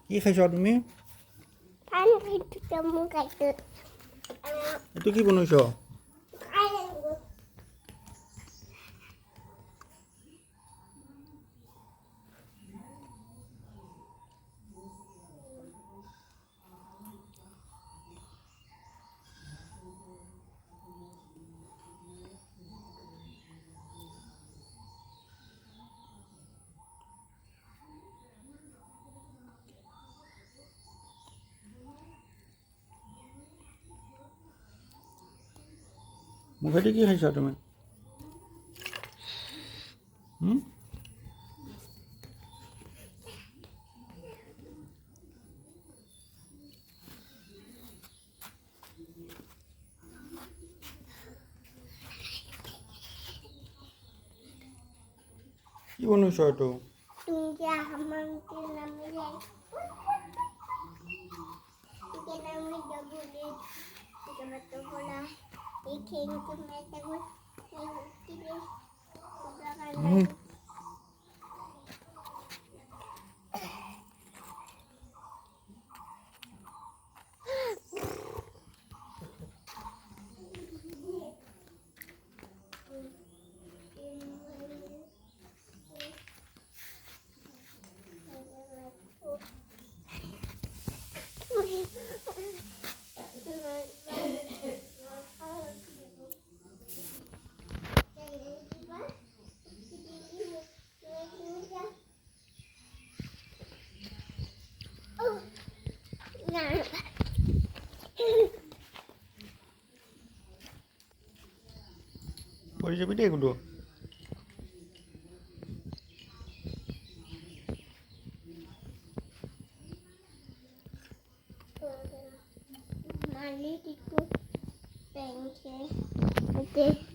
কি খাইছা তুমি? পান খাইছোঁ তামোল খাইছোঁ এইটো কি বনাইছ? মুখেদি কি খাইছা তুমি? কি বনাইছ এইটো? তুমি আমাকে নামে যাই के नाम में डबुले के मतलब बोला एक खेल के मैं तक की ले पूरा करना পৰি যাবি দেই গুডু। Mali tiku pengke. Oke.